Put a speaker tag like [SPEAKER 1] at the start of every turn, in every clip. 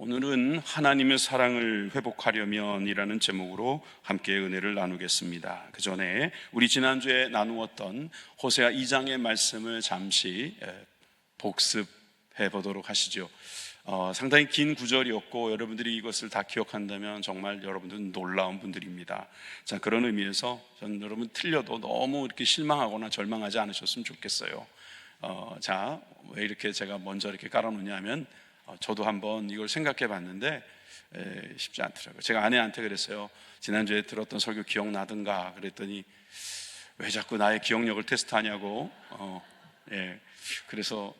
[SPEAKER 1] 오늘은 하나님의 사랑을 회복하려면이라는 제목으로 함께 은혜를 나누겠습니다. 그 전에 우리 지난주에 나누었던 호세아 2장의 말씀을 잠시 복습해 보도록 하시죠. 상당히 긴 구절이었고 여러분들이 이것을 다 기억한다면 정말 여러분들은 놀라운 분들입니다. 자, 그런 의미에서 저는 여러분 틀려도 너무 이렇게 실망하거나 절망하지 않으셨으면 좋겠어요. 왜 이렇게 제가 먼저 이렇게 깔아놓냐면 저도 한번 이걸 생각해 봤는데 쉽지 않더라고요. 제가 아내한테 그랬어요. 지난주에 들었던 설교 기억나든가 그랬더니 왜 자꾸 나의 기억력을 테스트하냐고. 그래서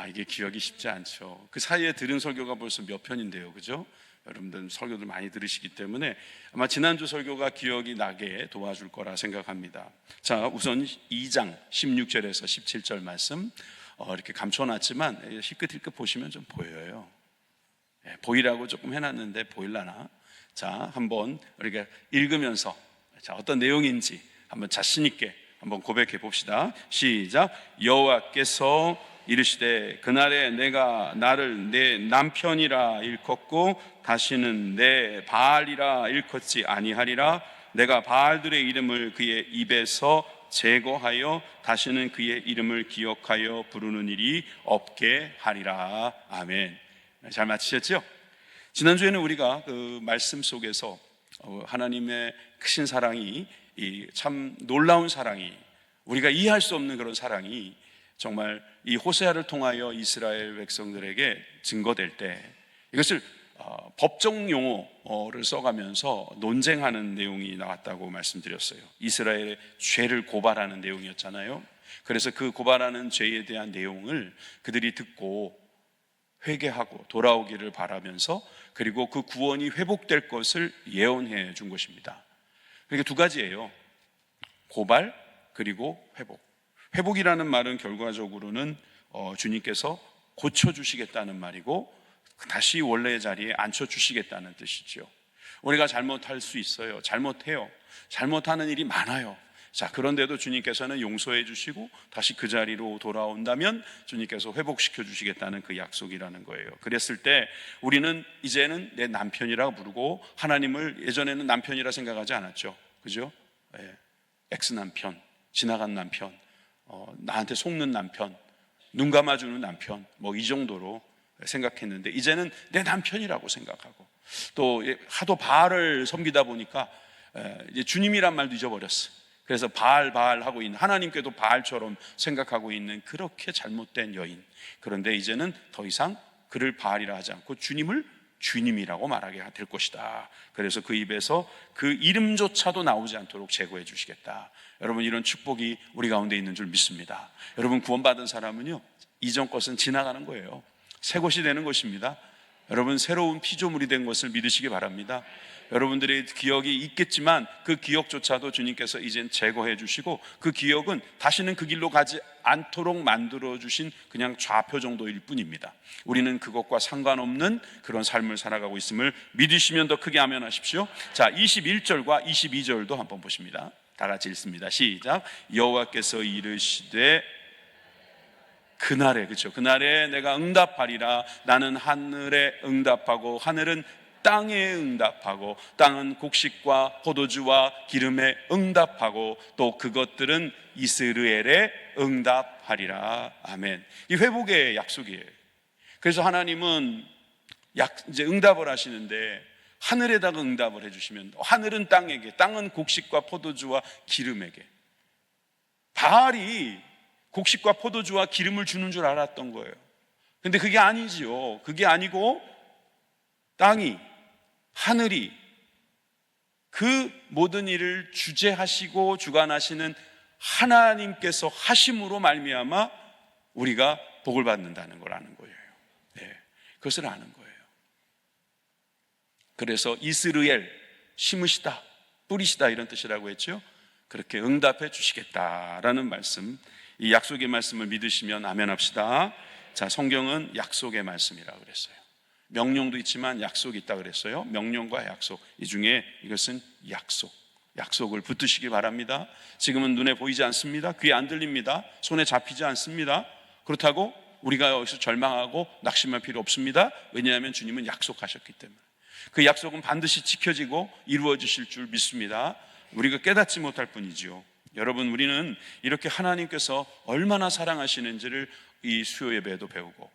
[SPEAKER 1] 이게 기억이 쉽지 않죠. 그 사이에 들은 설교가 벌써 몇 편인데요, 그죠? 여러분들 설교들 많이 들으시기 때문에 아마 지난주 설교가 기억이 나게 도와줄 거라 생각합니다. 자, 우선 2장 16절에서 17절 말씀 이렇게 감춰놨지만 희끗희끗 보시면 좀 보여요. 보이라고 조금 해놨는데 보일라나? 자, 한번 우리가 읽으면서 어떤 내용인지 한번 자신 있게 한번 고백해 봅시다. 시작. 여호와께서 이르시되 그날에 내가 나를 내 남편이라 일컫고 다시는 내 바알이라 일컫지 아니하리라. 내가 바알들의 이름을 그의 입에서 제거하여 다시는 그의 이름을 기억하여 부르는 일이 없게 하리라. 아멘. 잘 마치셨죠? 지난주에는 우리가 그 말씀 속에서 하나님의 크신 사랑이, 참 놀라운 사랑이, 우리가 이해할 수 없는 그런 사랑이 정말 이 호세아를 통하여 이스라엘 백성들에게 증거될 때 이것을 법정 용어를 써가면서 논쟁하는 내용이 나왔다고 말씀드렸어요. 이스라엘의 죄를 고발하는 내용이었잖아요. 그래서 그 고발하는 죄에 대한 내용을 그들이 듣고 회개하고 돌아오기를 바라면서 그리고 그 구원이 회복될 것을 예언해 준 것입니다. 그러니까 두 가지예요. 고발 그리고 회복. 회복이라는 말은 결과적으로는 주님께서 고쳐주시겠다는 말이고 다시 원래의 자리에 앉혀주시겠다는 뜻이죠. 우리가 잘못할 수 있어요. 잘못해요. 잘못하는 일이 많아요. 자, 그런데도 주님께서는 용서해 주시고 다시 그 자리로 돌아온다면 주님께서 회복시켜 주시겠다는 그 약속이라는 거예요. 그랬을 때 우리는 이제는 내 남편이라고 부르고 하나님을 예전에는 남편이라 생각하지 않았죠. 그죠? 엑스남편, 지나간 남편, 나한테 속는 남편, 눈 감아주는 남편, 이 정도로 생각했는데 이제는 내 남편이라고 생각하고 또 하도 바알을 섬기다 보니까 이제 주님이란 말도 잊어버렸어. 그래서 바알 하고 있는, 하나님께도 바알처럼 생각하고 있는 그렇게 잘못된 여인. 그런데 이제는 더 이상 그를 바알이라 하지 않고 주님을 주님이라고 말하게 될 것이다. 그래서 그 입에서 그 이름조차도 나오지 않도록 제거해 주시겠다. 여러분, 이런 축복이 우리 가운데 있는 줄 믿습니다. 여러분, 구원받은 사람은요, 이전 것은 지나가는 거예요. 새 것이 되는 것입니다. 여러분, 새로운 피조물이 된 것을 믿으시기 바랍니다. 여러분들의 기억이 있겠지만 그 기억조차도 주님께서 이젠 제거해 주시고 그 기억은 다시는 그 길로 가지 않도록 만들어 주신 그냥 좌표 정도일 뿐입니다. 우리는 그것과 상관없는 그런 삶을 살아가고 있음을 믿으시면 더 크게 아멘하십시오. 자, 21절과 22절도 한번 보십니다. 다 같이 읽습니다. 시작. 여호와께서 이르시되 그날에, 그렇죠? 그날에 내가 응답하리라. 나는 하늘에 응답하고 하늘은 땅에 응답하고 땅은 곡식과 포도주와 기름에 응답하고 또 그것들은 이스라엘에 응답하리라. 아멘. 이 회복의 약속이에요. 그래서 하나님은 이제 응답을 하시는데 하늘에다가 응답을 해주시면 하늘은 땅에게, 땅은 곡식과 포도주와 기름에게. 바알이 곡식과 포도주와 기름을 주는 줄 알았던 거예요. 근데 그게 아니지요. 그게 아니고 땅이, 하늘이 그 모든 일을 주재하시고 주관하시는 하나님께서 하심으로 말미암아 우리가 복을 받는다는 걸 아는 거예요. 그것을 아는 거예요. 그래서 이스라엘, 심으시다, 뿌리시다 이런 뜻이라고 했죠. 그렇게 응답해 주시겠다라는 말씀, 이 약속의 말씀을 믿으시면 아멘 합시다. 자, 성경은 약속의 말씀이라고 그랬어요. 명령도 있지만 약속이 있다 그랬어요. 명령과 약속, 이 중에 이것은 약속을 붙드시기 바랍니다. 지금은 눈에 보이지 않습니다. 귀에 안 들립니다. 손에 잡히지 않습니다. 그렇다고 우리가 여기서 절망하고 낙심할 필요 없습니다. 왜냐하면 주님은 약속하셨기 때문에. 그 약속은 반드시 지켜지고 이루어지실 줄 믿습니다. 우리가 깨닫지 못할 뿐이지요. 여러분, 우리는 이렇게 하나님께서 얼마나 사랑하시는지를 이 수요 예배에도 배우고,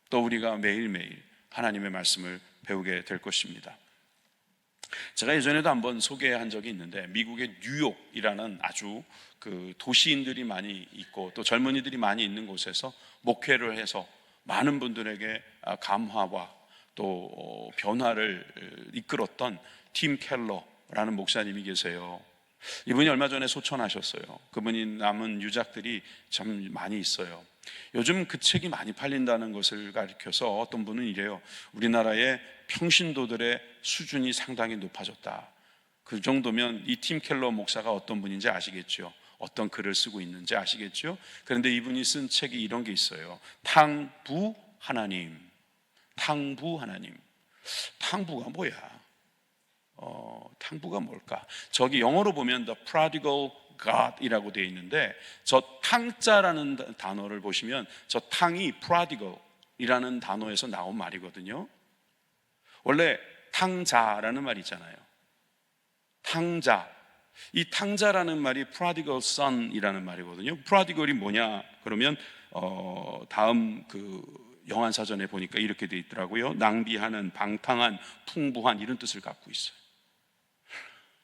[SPEAKER 1] 또 우리가 매일매일 하나님의 말씀을 배우게 될 것입니다. 제가 예전에도 한번 소개한 적이 있는데, 미국의 뉴욕이라는 아주 그 도시인들이 많이 있고 또 젊은이들이 많이 있는 곳에서 목회를 해서 많은 분들에게 감화와 또 변화를 이끌었던 팀 켈러라는 목사님이 계세요. 이분이 얼마 전에 소천하셨어요. 그분이 남은 유작들이 참 많이 있어요. 요즘 그 책이 많이 팔린다는 것을 가리켜서 어떤 분은 이래요. 우리나라의 평신도들의 수준이 상당히 높아졌다. 그 정도면 이 팀 켈러 목사가 어떤 분인지 아시겠죠? 어떤 글을 쓰고 있는지 아시겠죠? 그런데 이분이 쓴 책이 이런 게 있어요. 탕부 하나님. 탕부 하나님. 탕부가 뭐야? 탕부가 뭘까? 저기 영어로 보면 The Prodigal God이라고 되어 있는데, 저 탕자라는 단어를 보시면 저 탕이 prodigal이라는 단어에서 나온 말이거든요. 원래 탕자라는 말이 있잖아요. 탕자. 이 탕자라는 말이 prodigal son이라는 말이거든요. prodigal이 뭐냐? 그러면 다음 그 영한사전에 보니까 이렇게 되어 있더라고요. 낭비하는, 방탕한, 풍부한 이런 뜻을 갖고 있어요.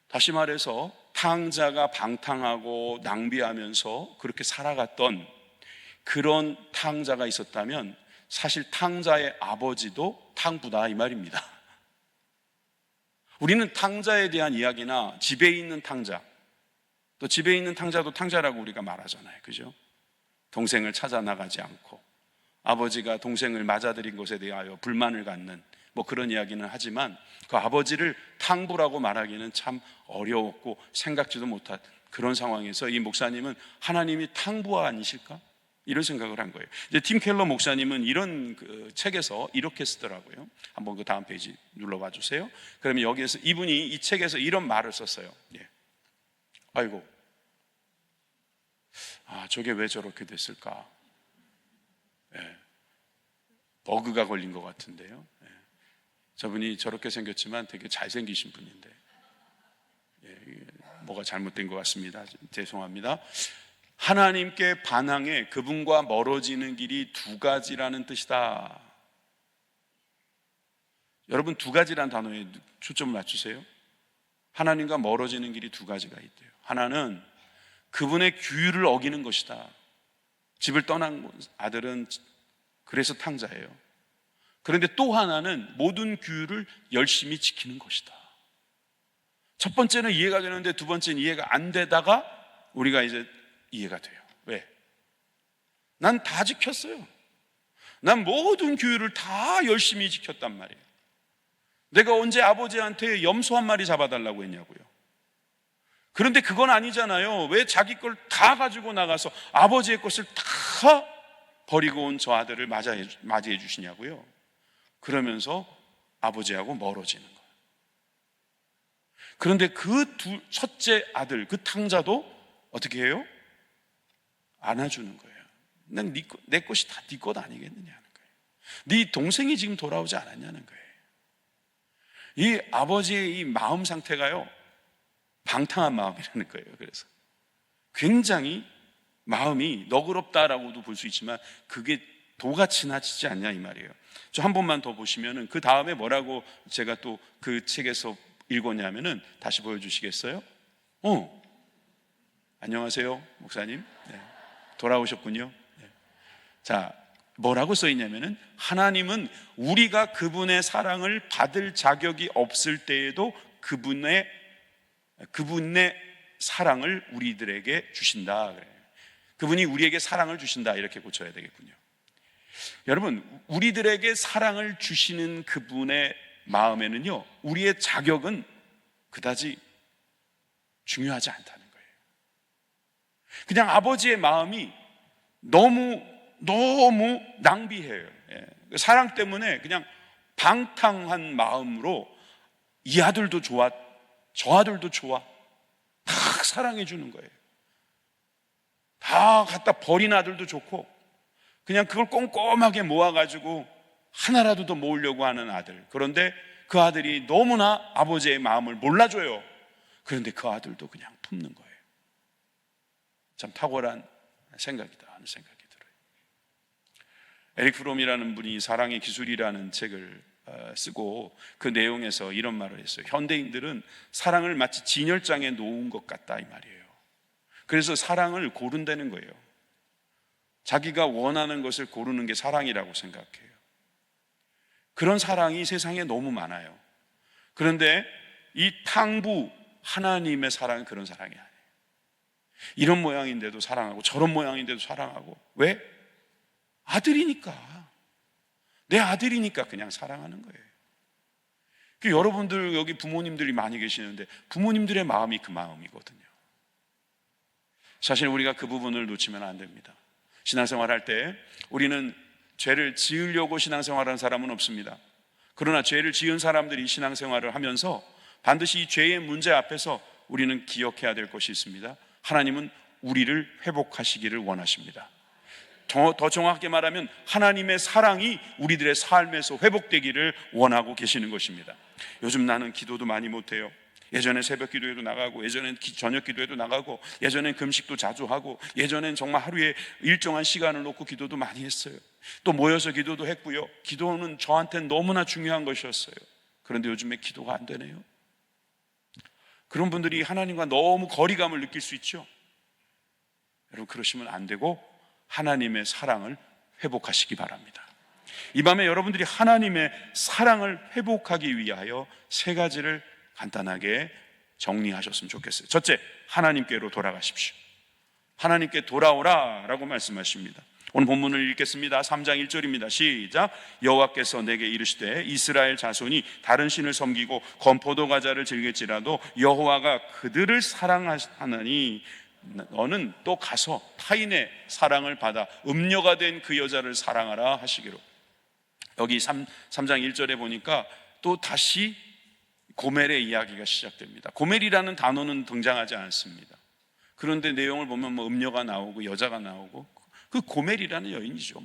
[SPEAKER 1] 다시 말해서 탕자가 방탕하고 낭비하면서 그렇게 살아갔던 그런 탕자가 있었다면 사실 탕자의 아버지도 탕부다 이 말입니다. 우리는 탕자에 대한 이야기나 집에 있는 탕자, 또 집에 있는 탕자도 탕자라고 우리가 말하잖아요. 그죠? 동생을 찾아 나가지 않고 아버지가 동생을 맞아들인 것에 대하여 불만을 갖는 뭐 그런 이야기는 하지만 그 아버지를 탕부라고 말하기는 참 어려웠고 생각지도 못한 그런 상황에서 이 목사님은 하나님이 탕부가 아니실까? 이런 생각을 한 거예요. 이제 팀 켈러 목사님은 이런 그 책에서 이렇게 쓰더라고요. 한번 그 다음 페이지 눌러봐 주세요. 그러면 여기에서 이분이 이 책에서 이런 말을 썼어요. 예. 아이고, 저게 왜 저렇게 됐을까? 예. 버그가 걸린 것 같은데요. 예. 저분이 저렇게 생겼지만 되게 잘생기신 분인데, 예, 뭐가 잘못된 것 같습니다. 죄송합니다. 하나님께 반항해 그분과 멀어지는 길이 두 가지라는 뜻이다. 여러분, 두 가지라는 단어에 초점을 맞추세요. 하나님과 멀어지는 길이 두 가지가 있대요. 하나는 그분의 규율을 어기는 것이다. 집을 떠난 아들은 그래서 탕자예요. 그런데 또 하나는 모든 규율을 열심히 지키는 것이다. 첫 번째는 이해가 되는데 두 번째는 이해가 안 되다가 우리가 이제 이해가 돼요. 왜? 난 다 지켰어요. 난 모든 규율을 다 열심히 지켰단 말이에요. 내가 언제 아버지한테 염소 한 마리 잡아달라고 했냐고요. 그런데 그건 아니잖아요. 왜 자기 걸 다 가지고 나가서 아버지의 것을 다 버리고 온 저 아들을 맞이해 주시냐고요. 그러면서 아버지하고 멀어지는 거예요. 그런데 첫째 아들, 그 탕자도 어떻게 해요? 안아주는 거예요. 난 내 것이 다 네 것 아니겠느냐는 거예요. 네 동생이 지금 돌아오지 않았냐는 거예요. 이 아버지의 이 마음 상태가요, 방탕한 마음이라는 거예요. 그래서 굉장히 마음이 너그럽다라고도 볼 수 있지만 그게 도가 지나치지 않냐 이 말이에요. 저 한 번만 더 보시면은 그 다음에 뭐라고 제가 또 그 책에서 읽었냐면은 다시 보여주시겠어요? 안녕하세요 목사님. 네. 돌아오셨군요. 네. 자, 뭐라고 써 있냐면은 하나님은 우리가 그분의 사랑을 받을 자격이 없을 때에도 그분의 사랑을 우리들에게 주신다. 그분이 우리에게 사랑을 주신다. 이렇게 고쳐야 되겠군요. 여러분, 우리들에게 사랑을 주시는 그분의 마음에는요, 우리의 자격은 그다지 중요하지 않다는 거예요. 그냥 아버지의 마음이 너무 낭비해요. 사랑 때문에 그냥 방탕한 마음으로 이 아들도 좋아, 저 아들도 좋아, 다 사랑해 주는 거예요. 다 갖다 버린 아들도 좋고. 그냥 그걸 꼼꼼하게 모아가지고 하나라도 더 모으려고 하는 아들. 그런데 그 아들이 너무나 아버지의 마음을 몰라줘요. 그런데 그 아들도 그냥 품는 거예요. 참 탁월한 생각이다 하는 생각이 들어요. 에릭 프롬이라는 분이 사랑의 기술이라는 책을 쓰고 그 내용에서 이런 말을 했어요. 현대인들은 사랑을 마치 진열장에 놓은 것 같다 이 말이에요. 그래서 사랑을 고른다는 거예요. 자기가 원하는 것을 고르는 게 사랑이라고 생각해요. 그런 사랑이 세상에 너무 많아요. 그런데 이 탕부 하나님의 사랑은 그런 사랑이 아니에요. 이런 모양인데도 사랑하고 저런 모양인데도 사랑하고. 왜? 아들이니까. 내 아들이니까 그냥 사랑하는 거예요. 여러분들 여기 부모님들이 많이 계시는데 부모님들의 마음이 그 마음이거든요. 사실 우리가 그 부분을 놓치면 안 됩니다. 신앙생활 할 때 우리는 죄를 지으려고 신앙생활하는 사람은 없습니다. 그러나 죄를 지은 사람들이 신앙생활을 하면서 반드시 이 죄의 문제 앞에서 우리는 기억해야 될 것이 있습니다. 하나님은 우리를 회복하시기를 원하십니다. 더 정확하게 말하면 하나님의 사랑이 우리들의 삶에서 회복되기를 원하고 계시는 것입니다. 요즘 나는 기도도 많이 못해요. 예전엔 새벽 기도에도 나가고, 예전엔 저녁 기도에도 나가고, 예전엔 금식도 자주 하고, 예전엔 정말 하루에 일정한 시간을 놓고 기도도 많이 했어요. 또 모여서 기도도 했고요. 기도는 저한테는 너무나 중요한 것이었어요. 그런데 요즘에 기도가 안 되네요. 그런 분들이 하나님과 너무 거리감을 느낄 수 있죠. 여러분 그러시면 안 되고 하나님의 사랑을 회복하시기 바랍니다. 이 밤에 여러분들이 하나님의 사랑을 회복하기 위하여 세 가지를 간단하게 정리하셨으면 좋겠어요. 첫째, 하나님께로 돌아가십시오. 하나님께 돌아오라 라고 말씀하십니다. 오늘 본문을 읽겠습니다. 3장 1절입니다. 시작. 여호와께서 내게 이르시되 이스라엘 자손이 다른 신을 섬기고 건포도 과자를 즐길지라도 여호와가 그들을 사랑하나니 너는 또 가서 타인의 사랑을 받아 음녀가 된 그 여자를 사랑하라 하시기로. 여기 3장 1절에 보니까 또 다시 고멜의 이야기가 시작됩니다. 고멜이라는 단어는 등장하지 않습니다. 그런데 내용을 보면 음녀가 나오고 여자가 나오고 그 고멜이라는 여인이죠.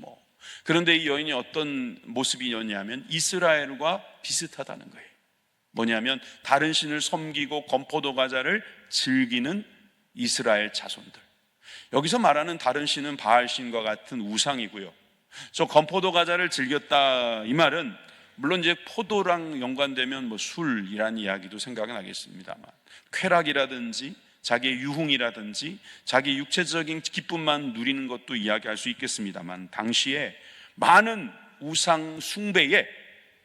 [SPEAKER 1] 그런데 이 여인이 어떤 모습이었냐면 이스라엘과 비슷하다는 거예요. 뭐냐면 다른 신을 섬기고 건포도 과자를 즐기는 이스라엘 자손들. 여기서 말하는 다른 신은 바알 신과 같은 우상이고요. 저 건포도 과자를 즐겼다 이 말은 물론 이제 포도랑 연관되면 술이라는 이야기도 생각이 나겠습니다만 쾌락이라든지 자기의 유흥이라든지 자기 육체적인 기쁨만 누리는 것도 이야기할 수 있겠습니다만 당시에 많은 우상 숭배에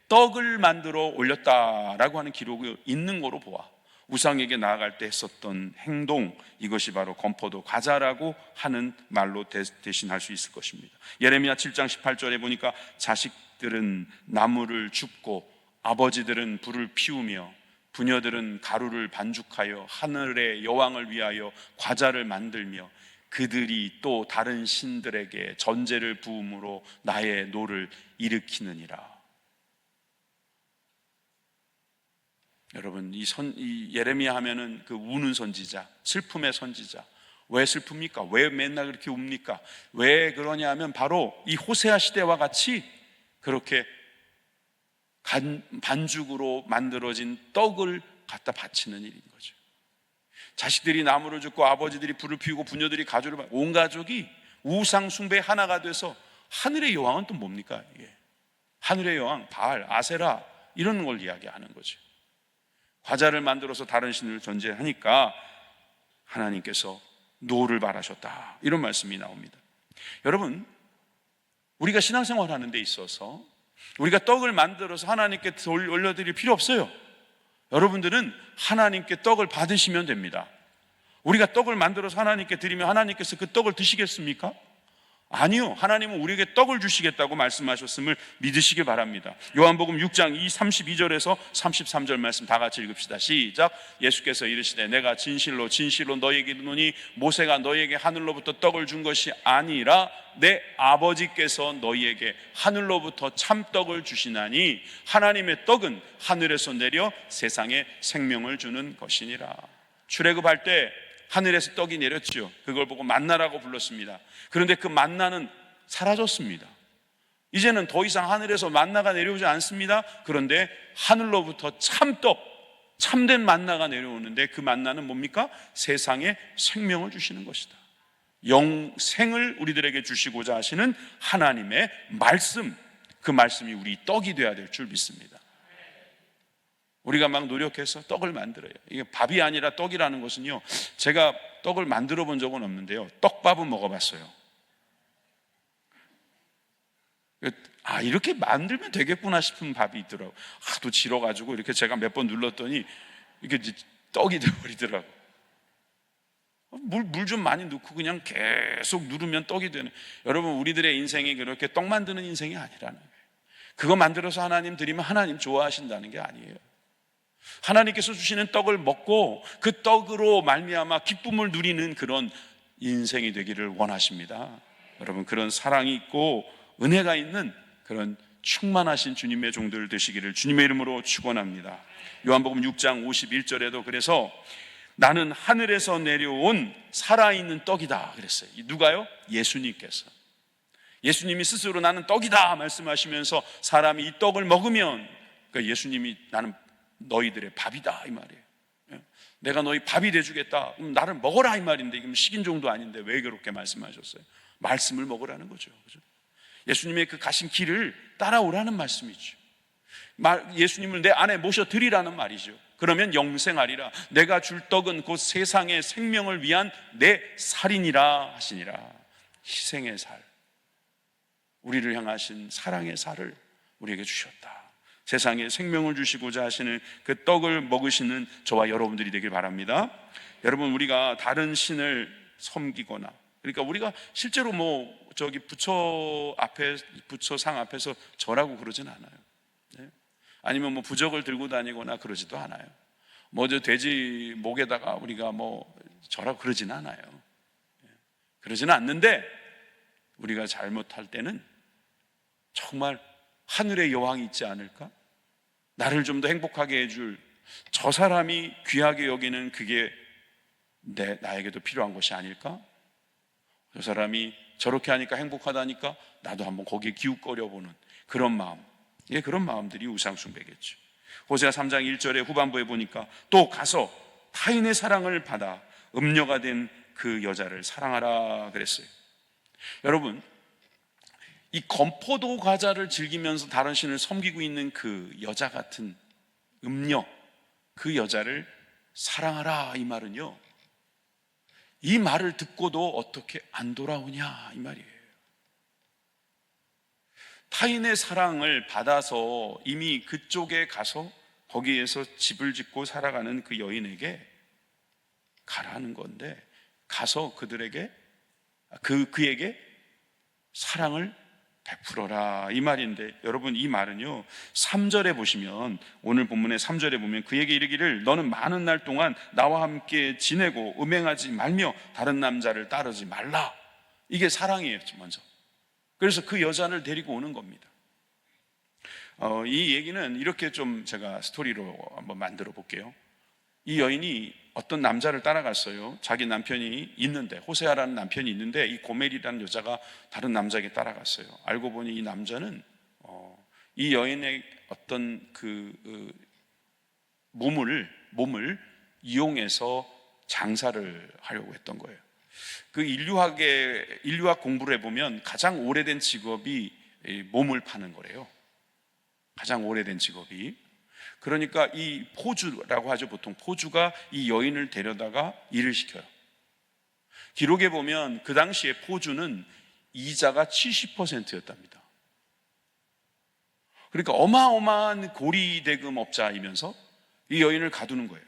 [SPEAKER 1] 떡을 만들어 올렸다라고 하는 기록이 있는 거로 보아 우상에게 나아갈 때 했었던 행동, 이것이 바로 건포도 과자라고 하는 말로 대신할 수 있을 것입니다. 예레미야 7장 18절에 보니까 자식들은 나무를 줍고 아버지들은 불을 피우며 부녀들은 가루를 반죽하여 하늘의 여왕을 위하여 과자를 만들며 그들이 또 다른 신들에게 전제를 부음으로 나의 노를 일으키느니라. 여러분 이 예레미야 하면은 그 우는 선지자, 슬픔의 선지자. 왜 슬픕니까? 왜 맨날 그렇게 웁니까? 왜 그러냐 하면 바로 이 호세아 시대와 같이 그렇게 반죽으로 만들어진 떡을 갖다 바치는 일인 거죠. 자식들이 나무를 줍고 아버지들이 불을 피우고 부녀들이 가주를 받고 온 가족이 우상 숭배 하나가 돼서 하늘의 여왕은 또 뭡니까? 이게 하늘의 여왕 바알, 아세라 이런 걸 이야기하는 거죠. 과자를 만들어서 다른 신을 전제하니까 하나님께서 노를 바라셨다 이런 말씀이 나옵니다. 여러분 우리가 신앙생활 하는 데 있어서 우리가 떡을 만들어서 하나님께 올려드릴 필요 없어요. 여러분들은 하나님께 떡을 받으시면 됩니다. 우리가 떡을 만들어서 하나님께 드리면 하나님께서 그 떡을 드시겠습니까? 아니요. 하나님은 우리에게 떡을 주시겠다고 말씀하셨음을 믿으시기 바랍니다. 요한복음 6장 32절에서 33절 말씀 다 같이 읽읍시다. 시작. 예수께서 이르시되 내가 진실로 진실로 너희에게 이르노니 모세가 너희에게 하늘로부터 떡을 준 것이 아니라 내 아버지께서 너희에게 하늘로부터 참떡을 주시나니 하나님의 떡은 하늘에서 내려 세상에 생명을 주는 것이니라. 출애굽할 때 하늘에서 떡이 내렸죠. 그걸 보고 만나라고 불렀습니다. 그런데 그 만나는 사라졌습니다. 이제는 더 이상 하늘에서 만나가 내려오지 않습니다. 그런데 하늘로부터 참떡, 참된 만나가 내려오는데 그 만나는 뭡니까? 세상에 생명을 주시는 것이다. 영생을 우리들에게 주시고자 하시는 하나님의 말씀, 그 말씀이 우리 떡이 되어야 될 줄 믿습니다. 우리가 막 노력해서 떡을 만들어요. 이게 밥이 아니라 떡이라는 것은요, 제가 떡을 만들어 본 적은 없는데요, 떡밥은 먹어봤어요. 이렇게 만들면 되겠구나 싶은 밥이 있더라고요. 하도 질어가지고 이렇게 제가 몇 번 눌렀더니 이게 떡이 되어버리더라고요. 물 좀 많이 넣고 그냥 계속 누르면 떡이 되는. 여러분, 우리들의 인생이 그렇게 떡 만드는 인생이 아니라는 거예요. 그거 만들어서 하나님 드리면 하나님 좋아하신다는 게 아니에요. 하나님께서 주시는 떡을 먹고 그 떡으로 말미암아 기쁨을 누리는 그런 인생이 되기를 원하십니다. 여러분, 그런 사랑이 있고 은혜가 있는 그런 충만하신 주님의 종들 되시기를 주님의 이름으로 축원합니다. 요한복음 6장 51절에도 그래서 나는 하늘에서 내려온 살아있는 떡이다 그랬어요. 누가요? 예수님께서. 예수님이 스스로 나는 떡이다 말씀하시면서 사람이 이 떡을 먹으면, 그러니까 예수님이 나는 너희들의 밥이다 이 말이에요. 내가 너희 밥이 돼주겠다, 나를 먹어라 이 말인데, 이건 식인종도 아닌데 왜 그렇게 말씀하셨어요? 말씀을 먹으라는 거죠. 그죠? 예수님의 그 가신 길을 따라오라는 말씀이죠. 예수님을 내 안에 모셔드리라는 말이죠. 그러면 영생하리라. 내가 줄 떡은 곧 세상의 생명을 위한 내 살이니라 하시니라. 희생의 살, 우리를 향하신 사랑의 살을 우리에게 주셨다. 세상에 생명을 주시고자 하시는 그 떡을 먹으시는 저와 여러분들이 되길 바랍니다. 여러분, 우리가 다른 신을 섬기거나, 그러니까 우리가 실제로 부처상 앞에서 절하고 그러진 않아요. 네? 아니면 부적을 들고 다니거나 그러지도 않아요. 저 돼지 목에다가 우리가 절하고 그러진 않아요. 그러지는 않는데, 우리가 잘못할 때는 정말 하늘의 여왕이 있지 않을까? 나를 좀 더 행복하게 해줄 저 사람이 귀하게 여기는 그게 나에게도 필요한 것이 아닐까? 저 사람이 저렇게 하니까 행복하다니까 나도 한번 거기에 기웃거려 보는 그런 마음, 그런 마음들이 우상숭배겠죠. 호세아 3장 1절에 후반부에 보니까 또 가서 타인의 사랑을 받아 음녀가 된 그 여자를 사랑하라 그랬어요. 여러분, 이 건포도 과자를 즐기면서 다른 신을 섬기고 있는 그 여자 같은 음녀, 그 여자를 사랑하라 이 말은요, 이 말을 듣고도 어떻게 안 돌아오냐 이 말이에요. 타인의 사랑을 받아서 이미 그쪽에 가서 거기에서 집을 짓고 살아가는 그 여인에게 가라는 건데, 가서 그들에게 그에게 사랑을 베풀어라 이 말인데, 여러분, 이 말은요 3절에 보시면, 오늘 본문의 3절에 보면 그에게 이르기를 너는 많은 날 동안 나와 함께 지내고 음행하지 말며 다른 남자를 따르지 말라. 이게 사랑이에요 먼저. 그래서 그 여자를 데리고 오는 겁니다. 이 얘기는 이렇게 좀 제가 스토리로 한번 만들어 볼게요. 이 여인이 어떤 남자를 따라갔어요. 자기 남편이 있는데, 호세아라는 남편이 있는데, 이 고멜이라는 여자가 다른 남자에게 따라갔어요. 알고 보니 이 남자는 이 여인의 어떤 몸을 이용해서 장사를 하려고 했던 거예요. 그 인류학 공부를 해보면 가장 오래된 직업이 몸을 파는 거래요. 가장 오래된 직업이. 그러니까 이 포주라고 하죠. 보통 포주가 이 여인을 데려다가 일을 시켜요. 기록에 보면 그 당시에 포주는 이자가 70%였답니다. 그러니까 어마어마한 고리대금업자이면서 이 여인을 가두는 거예요.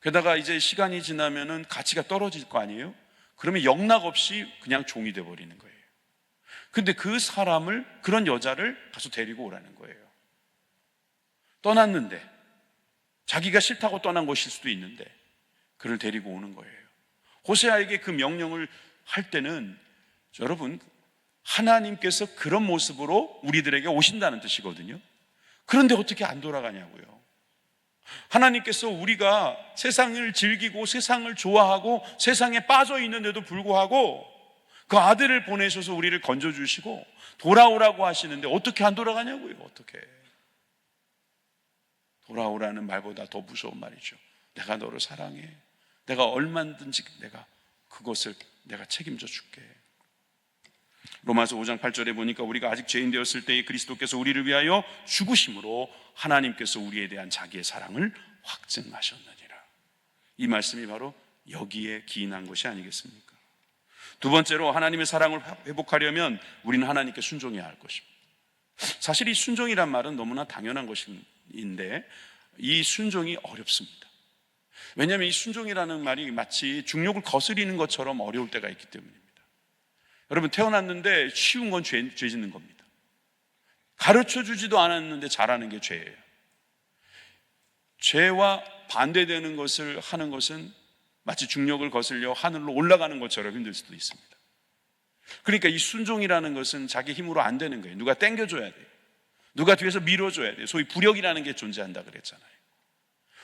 [SPEAKER 1] 게다가 이제 시간이 지나면은 가치가 떨어질 거 아니에요? 그러면 영락 없이 그냥 종이 돼버리는 거예요. 근데 그 사람을, 그런 여자를 가서 데리고 오라는 거예요. 떠났는데, 자기가 싫다고 떠난 것일 수도 있는데 그를 데리고 오는 거예요. 호세아에게 그 명령을 할 때는, 여러분, 하나님께서 그런 모습으로 우리들에게 오신다는 뜻이거든요. 그런데 어떻게 안 돌아가냐고요. 하나님께서 우리가 세상을 즐기고 세상을 좋아하고 세상에 빠져 있는데도 불구하고 그 아들을 보내셔서 우리를 건져주시고 돌아오라고 하시는데 어떻게 안 돌아가냐고요. 어떻게. 돌아오라는 말보다 더 무서운 말이죠. 내가 너를 사랑해. 내가 얼마든지 내가 그것을 내가 책임져 줄게. 로마서 5장 8절에 보니까 우리가 아직 죄인 되었을 때에 그리스도께서 우리를 위하여 죽으심으로 하나님께서 우리에 대한 자기의 사랑을 확증하셨느니라. 이 말씀이 바로 여기에 기인한 것이 아니겠습니까? 두 번째로 하나님의 사랑을 회복하려면 우리는 하나님께 순종해야 할 것입니다. 사실 이 순종이란 말은 너무나 당연한 것인데 이 순종이 어렵습니다. 왜냐하면 이 순종이라는 말이 마치 중력을 거스리는 것처럼 어려울 때가 있기 때문입니다. 여러분, 태어났는데 쉬운 건 죄 짓는 겁니다. 가르쳐 주지도 않았는데 잘하는 게 죄예요. 죄와 반대되는 것을 하는 것은 마치 중력을 거슬려 하늘로 올라가는 것처럼 힘들 수도 있습니다. 그러니까 이 순종이라는 것은 자기 힘으로 안 되는 거예요. 누가 땡겨줘야 돼요. 누가 뒤에서 밀어줘야 돼요. 소위 부력이라는 게 존재한다 그랬잖아요.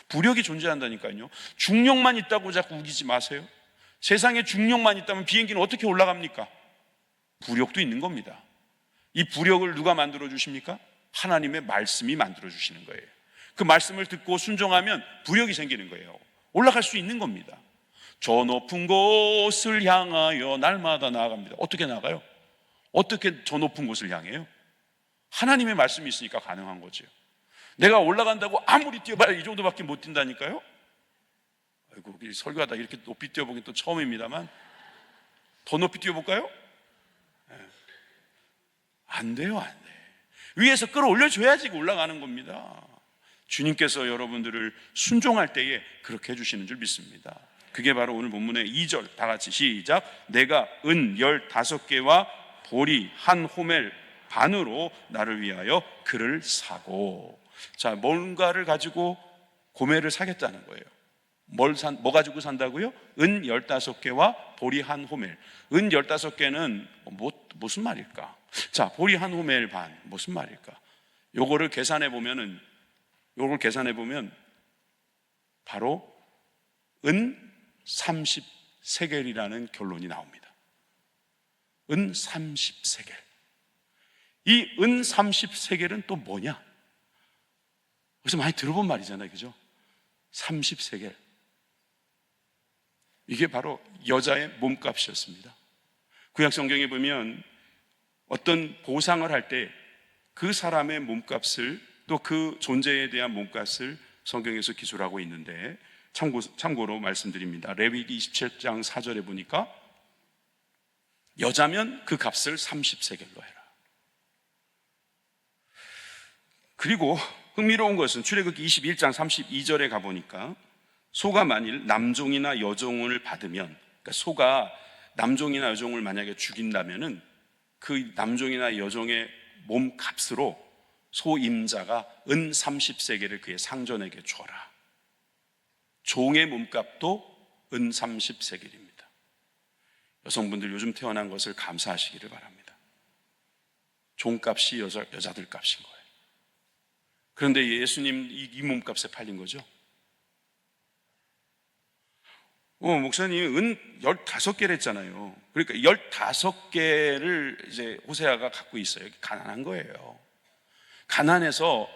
[SPEAKER 1] 부력이 존재한다니까요. 중력만 있다고 자꾸 우기지 마세요. 세상에 중력만 있다면 비행기는 어떻게 올라갑니까? 부력도 있는 겁니다. 이 부력을 누가 만들어 주십니까? 하나님의 말씀이 만들어 주시는 거예요. 그 말씀을 듣고 순종하면 부력이 생기는 거예요. 올라갈 수 있는 겁니다. 저 높은 곳을 향하여 날마다 나아갑니다. 어떻게 나가요? 어떻게 저 높은 곳을 향해요? 하나님의 말씀이 있으니까 가능한 거죠. 내가 올라간다고 아무리 뛰어봐야 이 정도밖에 못 뛴다니까요. 아이고, 설교하다 이렇게 높이 뛰어보긴 또 처음입니다만 더 높이 뛰어볼까요? 안 돼요, 안 돼. 위에서 끌어올려줘야지 올라가는 겁니다. 주님께서 여러분들을 순종할 때에 그렇게 해주시는 줄 믿습니다. 그게 바로 오늘 본문의 2절 다 같이 시작. 내가 은 15개와 보리 한 호멜 반으로 나를 위하여 그를 사고. 자, 뭔가를 가지고 고멜을 사겠다는 거예요. 뭐 가지고 산다고요? 은 15개와 보리 한 호멜. 은 15개는 무슨 말일까? 자, 보리 한 호멜 반 무슨 말일까? 요걸 계산해 보면 바로 은 30세겔이라는 결론이 나옵니다. 은 30세겔. 이 은 30세겔은 또 뭐냐? 그래서 많이 들어본 말이잖아요, 그죠? 30세겔. 이게 바로 여자의 몸값이었습니다. 구약 성경에 보면 어떤 보상을 할 때 그 사람의 몸값을 또 그 존재에 대한 몸값을 성경에서 기술하고 있는데 참고로 말씀드립니다. 레위기 27장 4절에 보니까 여자면 그 값을 30세겔로 해라. 그리고 흥미로운 것은 출애굽기 21장 32절에 가보니까 소가 만일 남종이나 여종을 받으면, 그러니까 소가 남종이나 여종을 만약에 죽인다면은 그 남종이나 여종의 몸값으로 소임자가 은 30세겔을 그의 상전에게 줘라. 종의 몸값도 은 30세겔입니다. 여성분들 요즘 태어난 것을 감사하시기를 바랍니다. 종값이 여자들 값인 거예요. 그런데 예수님 이 몸값에 팔린 거죠. 목사님 은 15개를 했잖아요. 그러니까 15개를 이제 호세아가 갖고 있어요. 가난한 거예요. 가난해서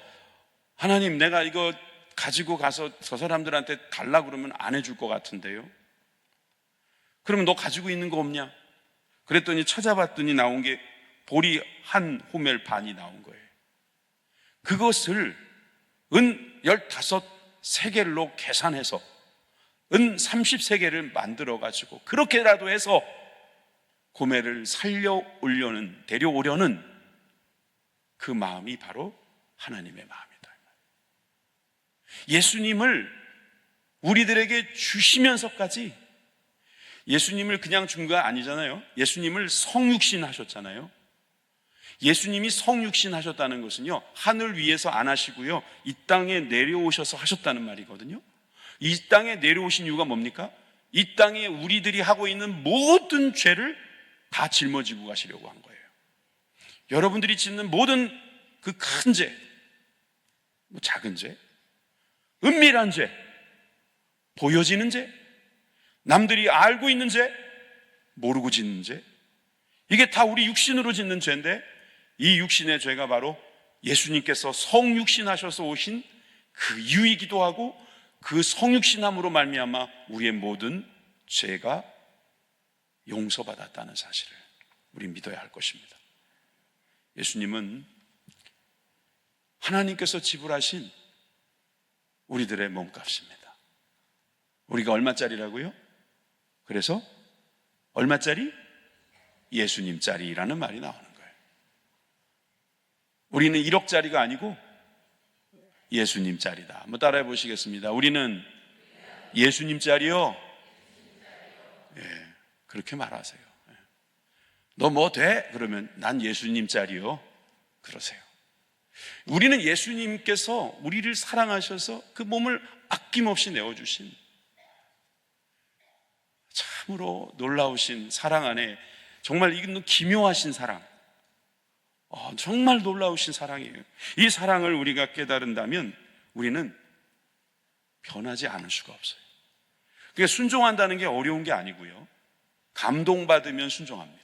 [SPEAKER 1] 하나님, 내가 이거 가지고 가서 저 사람들한테 달라 그러면 안 해줄 것 같은데요. 그러면 너 가지고 있는 거 없냐? 그랬더니 찾아봤더니 나온 게 보리 한 호멜 반이 나온 거예요. 그것을 은 15세겔로 계산해서 은 30세겔을 만들어가지고 그렇게라도 해서 고멜을 데려오려는 그 마음이 바로 하나님의 마음이다. 예수님을 우리들에게 주시면서까지, 예수님을 그냥 준 거 아니잖아요. 예수님을 성육신 하셨잖아요. 예수님이 성육신 하셨다는 것은요, 하늘 위에서 안 하시고요, 이 땅에 내려오셔서 하셨다는 말이거든요. 이 땅에 내려오신 이유가 뭡니까? 이 땅에 우리들이 하고 있는 모든 죄를 다 짊어지고 가시려고 한 거예요. 여러분들이 짓는 모든 그 큰 죄, 작은 죄, 은밀한 죄, 보여지는 죄, 남들이 알고 있는 죄, 모르고 짓는 죄, 이게 다 우리 육신으로 짓는 죄인데, 이 육신의 죄가 바로 예수님께서 성육신하셔서 오신 그 이유이기도 하고, 그 성육신함으로 말미암아 우리의 모든 죄가 용서받았다는 사실을 우리 믿어야 할 것입니다. 예수님은 하나님께서 지불하신 우리들의 몸값입니다. 우리가 얼마짜리라고요? 그래서 얼마짜리? 예수님짜리라는 말이 나오는 거예요. 우리는 1억짜리가 아니고 예수님짜리다. 한번 따라해 보시겠습니다. 우리는 예수님짜리요. 예, 그렇게 말하세요. 너 뭐 돼? 그러면 난 예수님짜리요. 그러세요. 우리는 예수님께서 우리를 사랑하셔서 그 몸을 아낌없이 내어주신 참으로 놀라우신 사랑 안에 정말 이건 기묘하신 사랑, 정말 놀라우신 사랑이에요. 이 사랑을 우리가 깨달은다면 우리는 변하지 않을 수가 없어요. 그러니까 순종한다는 게 어려운 게 아니고요, 감동받으면 순종합니다.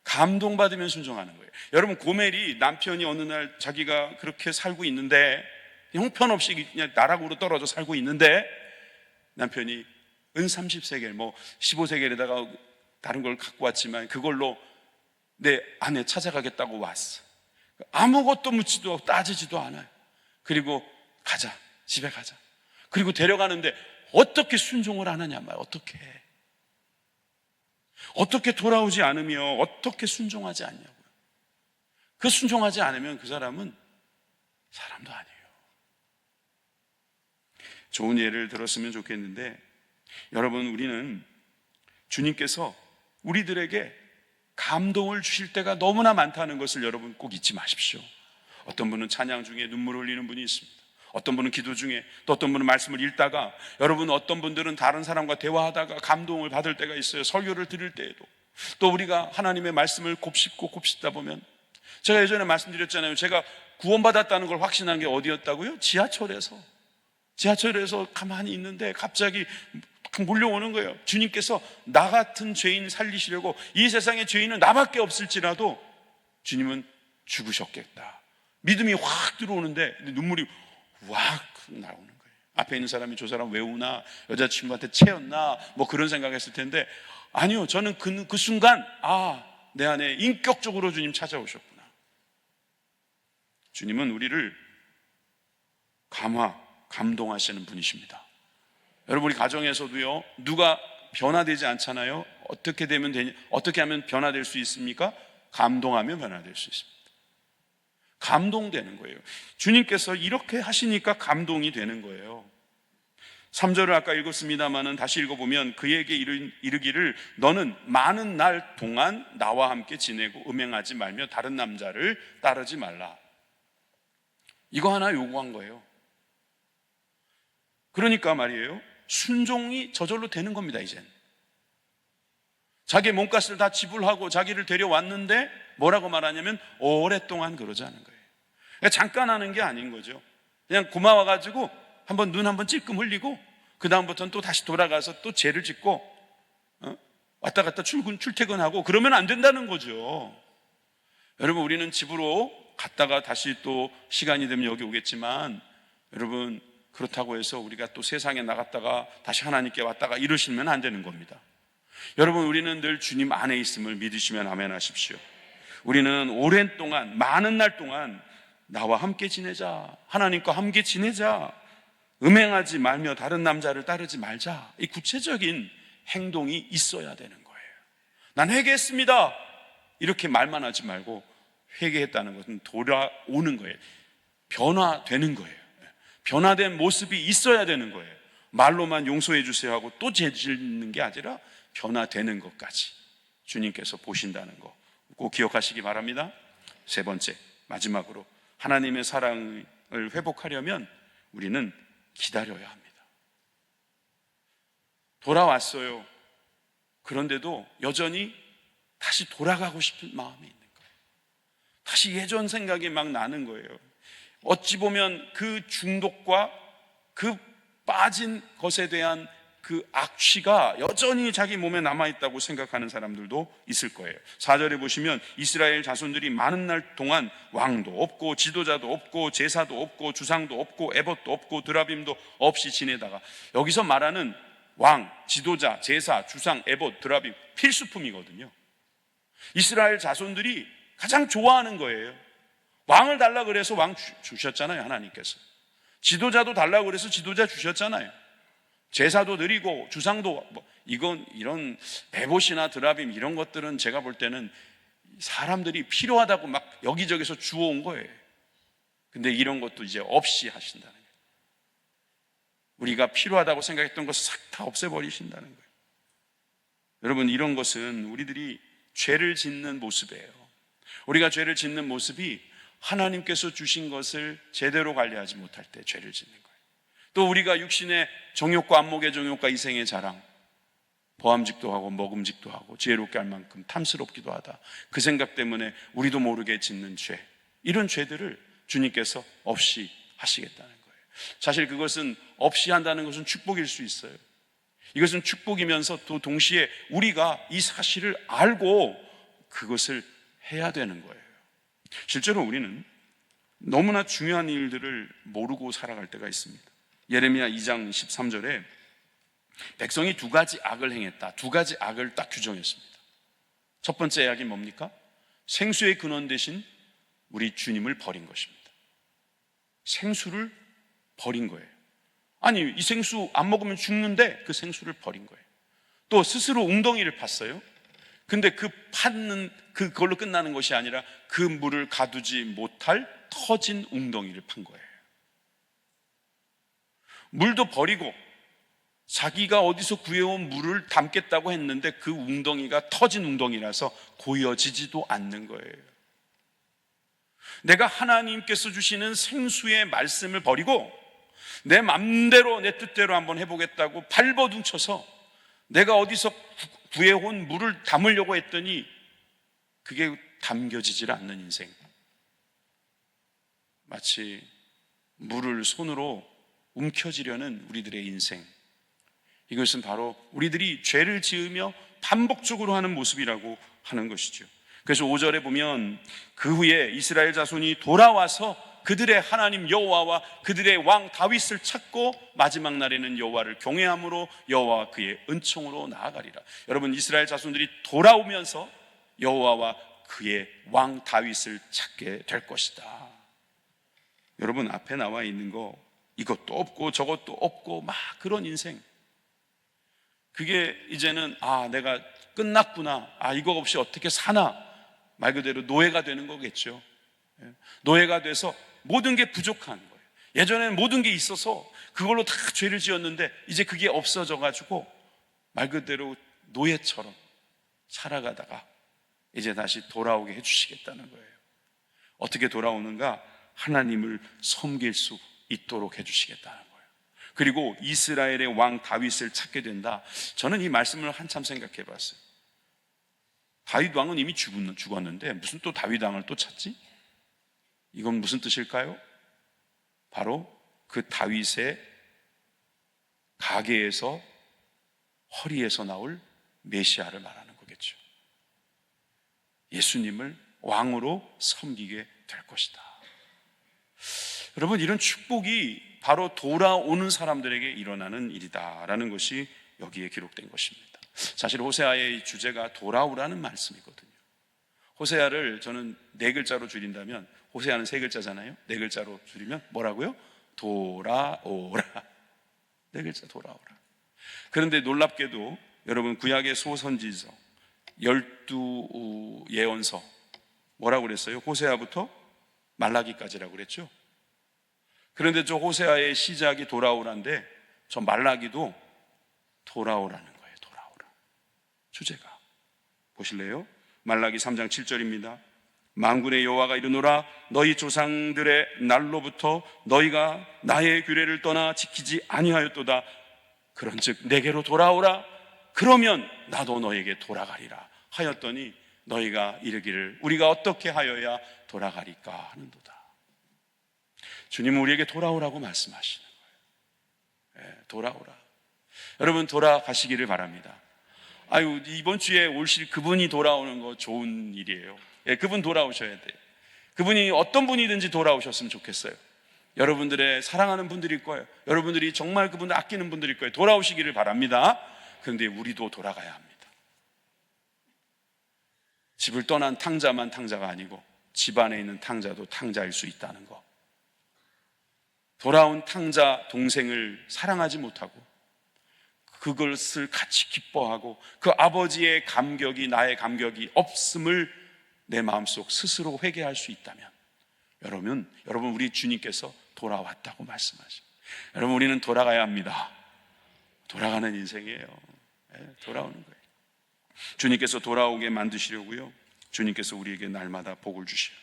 [SPEAKER 1] 감동받으면 순종하는 거예요. 여러분, 고멜이 남편이 어느 날 자기가 그렇게 살고 있는데, 형편없이 그냥 나락으로 떨어져 살고 있는데, 남편이 은 30세겔, 15세겔에다가 다른 걸 갖고 왔지만 그걸로 내 아내 찾아가겠다고 왔어. 아무것도 묻지도 따지지도 않아요. 그리고 가자, 집에 가자. 그리고 데려가는데 어떻게 순종을 안 하냐 말이야. 어떻게 돌아오지 않으며 어떻게 순종하지 않냐고요. 그 순종하지 않으면 그 사람은 사람도 아니에요. 좋은 예를 들었으면 좋겠는데, 여러분, 우리는 주님께서 우리들에게 감동을 주실 때가 너무나 많다는 것을 여러분 꼭 잊지 마십시오. 어떤 분은 찬양 중에 눈물을 흘리는 분이 있습니다. 어떤 분은 기도 중에, 또 어떤 분은 말씀을 읽다가, 여러분 어떤 분들은 다른 사람과 대화하다가 감동을 받을 때가 있어요. 설교를 들을 때에도. 또 우리가 하나님의 말씀을 곱씹다 보면, 제가 예전에 말씀드렸잖아요. 제가 구원받았다는 걸 확신한 게 어디였다고요? 지하철에서 가만히 있는데 갑자기 몰려오는 거예요. 주님께서 나 같은 죄인 살리시려고, 이 세상에 죄인은 나밖에 없을지라도 주님은 죽으셨겠다. 믿음이 확 들어오는데 눈물이 확 나오는 거예요. 앞에 있는 사람이 저 사람 왜 우나, 여자친구한테 채였나, 그런 생각했을 텐데, 아니요, 저는 그 순간 내 안에 인격적으로 주님 찾아오셨구나. 주님은 우리를 감동하시는 분이십니다. 여러분, 우리 가정에서도요, 누가 변화되지 않잖아요. 어떻게 하면 변화될 수 있습니까? 감동하면 변화될 수 있습니다. 감동되는 거예요. 주님께서 이렇게 하시니까 감동이 되는 거예요. 3절을 아까 읽었습니다마는 다시 읽어보면, 그에게 이르기를 너는 많은 날 동안 나와 함께 지내고 음행하지 말며 다른 남자를 따르지 말라. 이거 하나 요구한 거예요. 그러니까 말이에요, 순종이 저절로 되는 겁니다. 이젠 자기의 몸값을 다 지불하고 자기를 데려왔는데 뭐라고 말하냐면 오랫동안 그러자는 거예요. 그러니까 잠깐 하는 게 아닌 거죠. 그냥 고마워가지고 눈 한번 찔끔 흘리고 그 다음부터는 또 다시 돌아가서 또 죄를 짓고 왔다 갔다 출퇴근하고 그러면 안 된다는 거죠. 여러분, 우리는 집으로 갔다가 다시 또 시간이 되면 여기 오겠지만, 여러분, 그렇다고 해서 우리가 또 세상에 나갔다가 다시 하나님께 왔다가 이러시면 안 되는 겁니다. 여러분, 우리는 늘 주님 안에 있음을 믿으시면 아멘 하십시오. 우리는 오랜 동안, 많은 날 동안 나와 함께 지내자, 하나님과 함께 지내자, 음행하지 말며 다른 남자를 따르지 말자, 이 구체적인 행동이 있어야 되는 거예요. 난 회개했습니다, 이렇게 말만 하지 말고 회개했다는 것은 돌아오는 거예요. 변화되는 거예요. 변화된 모습이 있어야 되는 거예요. 말로만 용서해 주세요 하고 또 죄 짓는 게 아니라 변화되는 것까지 주님께서 보신다는 거 꼭 기억하시기 바랍니다. 세 번째, 마지막으로, 하나님의 사랑을 회복하려면 우리는 기다려야 합니다. 돌아왔어요. 그런데도 여전히 다시 돌아가고 싶은 마음이 있는 거예요. 다시 예전 생각이 막 나는 거예요. 어찌 보면 그 중독과 그 빠진 것에 대한 그 악취가 여전히 자기 몸에 남아있다고 생각하는 사람들도 있을 거예요. 4절에 보시면 이스라엘 자손들이 많은 날 동안 왕도 없고 지도자도 없고 제사도 없고 주상도 없고 에봇도 없고 드라빔도 없이 지내다가, 여기서 말하는 왕, 지도자, 제사, 주상, 에봇, 드라빔 필수품이거든요. 이스라엘 자손들이 가장 좋아하는 거예요. 왕을 달라 그래서 왕 주셨잖아요, 하나님께서. 지도자도 달라고 그래서 지도자 주셨잖아요. 제사도 드리고 주상도 이런 에봇이나 드라빔 이런 것들은 제가 볼 때는 사람들이 필요하다고 막 여기저기서 주워온 거예요. 근데 이런 것도 이제 없이 하신다는 거예요. 우리가 필요하다고 생각했던 것 싹 다 없애버리신다는 거예요. 여러분, 이런 것은 우리들이 죄를 짓는 모습이에요. 우리가 죄를 짓는 모습이 하나님께서 주신 것을 제대로 관리하지 못할 때 죄를 짓는 거예요. 또 우리가 육신의 정욕과 안목의 정욕과 이생의 자랑, 보암직도 하고 먹음직도 하고 지혜롭게 할 만큼 탐스럽기도 하다, 그 생각 때문에 우리도 모르게 짓는 죄, 이런 죄들을 주님께서 없이 하시겠다는 거예요. 사실 그것은 없이 한다는 것은 축복일 수 있어요. 이것은 축복이면서 또 동시에 우리가 이 사실을 알고 그것을 해야 되는 거예요. 실제로 우리는 너무나 중요한 일들을 모르고 살아갈 때가 있습니다. 예레미야 2장 13절에 백성이 두 가지 악을 행했다. 두 가지 악을 딱 규정했습니다. 첫 번째 악이 뭡니까? 생수의 근원 대신 우리 주님을 버린 것입니다. 생수를 버린 거예요. 아니, 이 생수 안 먹으면 죽는데 그 생수를 버린 거예요. 또 스스로 웅덩이를 팠어요. 근데 그 팠는 그걸로 끝나는 것이 아니라 그 물을 가두지 못할 터진 웅덩이를 판 거예요. 물도 버리고 자기가 어디서 구해온 물을 담겠다고 했는데 그 웅덩이가 터진 웅덩이라서 고여지지도 않는 거예요. 내가 하나님께서 주시는 생수의 말씀을 버리고 내 맘대로 내 뜻대로 한번 해보겠다고 발버둥쳐서 내가 어디서 구해온 물을 담으려고 했더니 그게 담겨지질 않는 인생, 마치 물을 손으로 움켜쥐려는 우리들의 인생, 이것은 바로 우리들이 죄를 지으며 반복적으로 하는 모습이라고 하는 것이죠. 그래서 5절에 보면 그 후에 이스라엘 자손이 돌아와서 그들의 하나님 여호와와 그들의 왕 다윗을 찾고 마지막 날에는 여호와를 경외함으로 여호와와 그의 은총으로 나아가리라. 여러분, 이스라엘 자손들이 돌아오면서 여호와와 그의 왕 다윗을 찾게 될 것이다. 여러분, 앞에 나와 있는 거 이것도 없고 저것도 없고 막 그런 인생, 그게 이제는 내가 끝났구나, 이거 없이 어떻게 사나, 말 그대로 노예가 되는 거겠죠. 노예가 돼서 모든 게 부족한 거예요. 예전에는 모든 게 있어서 그걸로 다 죄를 지었는데 이제 그게 없어져 가지고 말 그대로 노예처럼 살아가다가 이제 다시 돌아오게 해주시겠다는 거예요. 어떻게 돌아오는가? 하나님을 섬길 수 있도록 해주시겠다는 거예요. 그리고 이스라엘의 왕 다윗을 찾게 된다. 저는 이 말씀을 한참 생각해 봤어요. 다윗 왕은 이미 죽었는데 무슨 또 다윗 왕을 또 찾지? 이건 무슨 뜻일까요? 바로 그 다윗의 가계에서, 허리에서 나올 메시아를 말하는 거겠죠. 예수님을 왕으로 섬기게 될 것이다. 여러분, 이런 축복이 바로 돌아오는 사람들에게 일어나는 일이다라는 것이 여기에 기록된 것입니다. 사실 호세아의 주제가 돌아오라는 말씀이거든요. 호세아를 저는 4글자로 줄인다면, 호세아는 3글자잖아요. 4글자로 줄이면 뭐라고요? 돌아오라. 4글자, 돌아오라. 그런데 놀랍게도 여러분, 구약의 소선지서 12 예언서 뭐라고 그랬어요? 호세아부터 말라기까지라고 그랬죠. 그런데 저 호세아의 시작이 돌아오라인데 저 말라기도 돌아오라는 거예요. 돌아오라. 주제가 보실래요? 말라기 3장 7절입니다. 만군의 여호와가 이르노라, 너희 조상들의 날로부터 너희가 나의 규례를 떠나 지키지 아니하였도다. 그런즉 내게로 돌아오라. 그러면 나도 너에게 돌아가리라 하였더니 너희가 이르기를 우리가 어떻게 하여야 돌아가리까 하는도다. 주님은 우리에게 돌아오라고 말씀하시는 거예요. 돌아오라. 여러분 돌아가시기를 바랍니다. 아유, 이번 주에 올실 그분이 돌아오는 거 좋은 일이에요. 예, 그분 돌아오셔야 돼요. 그분이 어떤 분이든지 돌아오셨으면 좋겠어요. 여러분들의 사랑하는 분들일 거예요. 여러분들이 정말 그분을 아끼는 분들일 거예요. 돌아오시기를 바랍니다. 그런데 우리도 돌아가야 합니다. 집을 떠난 탕자만 탕자가 아니고 집 안에 있는 탕자도 탕자일 수 있다는 거. 돌아온 탕자 동생을 사랑하지 못하고 그것을 같이 기뻐하고 그 아버지의 감격이 나의 감격이 없음을 내 마음속 스스로 회개할 수 있다면 여러분 우리 주님께서 돌아왔다고 말씀하시죠. 여러분 우리는 돌아가야 합니다. 돌아가는 인생이에요. 돌아오는 거예요. 주님께서 돌아오게 만드시려고요. 주님께서 우리에게 날마다 복을 주시요.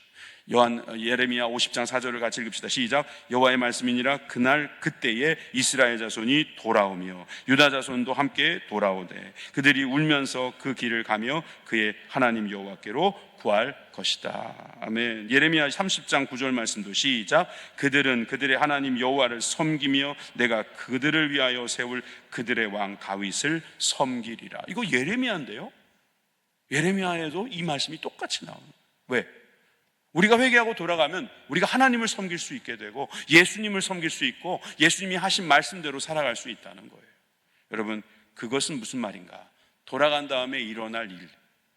[SPEAKER 1] 예레미야 50장 4절을 같이 읽읍시다. 시작. 여호와의 말씀이니라. 그날 그때에 이스라엘 자손이 돌아오며 유다 자손도 함께 돌아오되 그들이 울면서 그 길을 가며 그의 하나님 여호와께로 구할 것이다. 아멘. 예레미야 30장 9절 말씀도 시작. 그들은 그들의 하나님 여호와를 섬기며 내가 그들을 위하여 세울 그들의 왕 다윗을 섬기리라. 이거 예레미야인데요. 예레미야에도 이 말씀이 똑같이 나옵니다. 왜? 우리가 회개하고 돌아가면 우리가 하나님을 섬길 수 있게 되고 예수님을 섬길 수 있고 예수님이 하신 말씀대로 살아갈 수 있다는 거예요. 여러분 그것은 무슨 말인가? 돌아간 다음에 일어날 일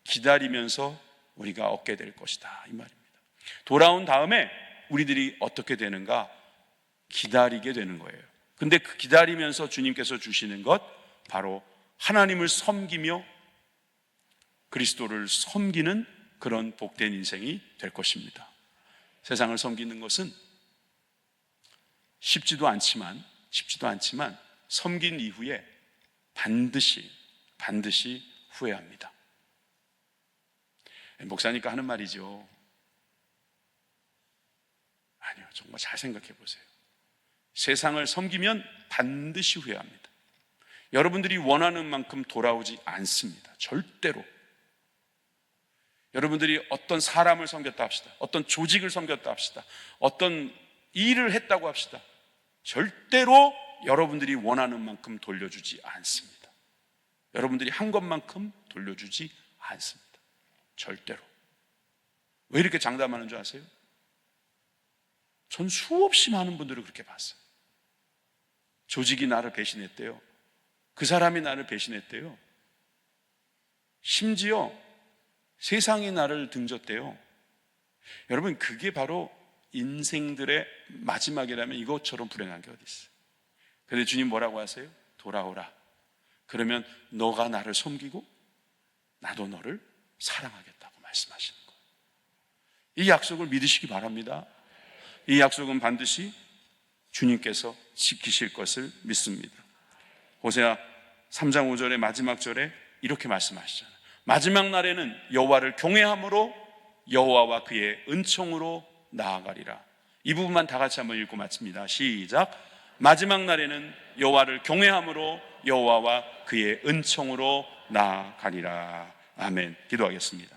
[SPEAKER 1] 기다리면서 우리가 얻게 될 것이다 이 말입니다. 돌아온 다음에 우리들이 어떻게 되는가? 기다리게 되는 거예요. 근데 그 기다리면서 주님께서 주시는 것 바로 하나님을 섬기며 그리스도를 섬기는 그런 복된 인생이 될 것입니다. 세상을 섬기는 것은 쉽지도 않지만 섬긴 이후에 반드시 후회합니다. 목사니까 하는 말이죠. 아니요, 정말 잘 생각해 보세요. 세상을 섬기면 반드시 후회합니다. 여러분들이 원하는 만큼 돌아오지 않습니다. 절대로. 여러분들이 어떤 사람을 섬겼다 합시다. 어떤 조직을 섬겼다 합시다. 어떤 일을 했다고 합시다. 절대로 여러분들이 원하는 만큼 돌려주지 않습니다. 여러분들이 한 것만큼 돌려주지 않습니다. 절대로. 왜 이렇게 장담하는 줄 아세요? 전 수없이 많은 분들을 그렇게 봤어요. 조직이 나를 배신했대요. 그 사람이 나를 배신했대요. 심지어 세상이 나를 등졌대요. 여러분 그게 바로 인생들의 마지막이라면 이것처럼 불행한 게 어디 있어요? 그런데 주님 뭐라고 하세요? 돌아오라. 그러면 너가 나를 섬기고 나도 너를 사랑하겠다고 말씀하시는 거예요. 이 약속을 믿으시기 바랍니다. 이 약속은 반드시 주님께서 지키실 것을 믿습니다. 호세아 3장 5절의 마지막 절에 이렇게 말씀하시잖아요. 마지막 날에는 여호와를 경외함으로 여호와와 그의 은총으로 나아가리라. 이 부분만 다 같이 한번 읽고 마칩니다. 시작. 마지막 날에는 여호와를 경외함으로 여호와와 그의 은총으로 나아가리라. 아멘. 기도하겠습니다.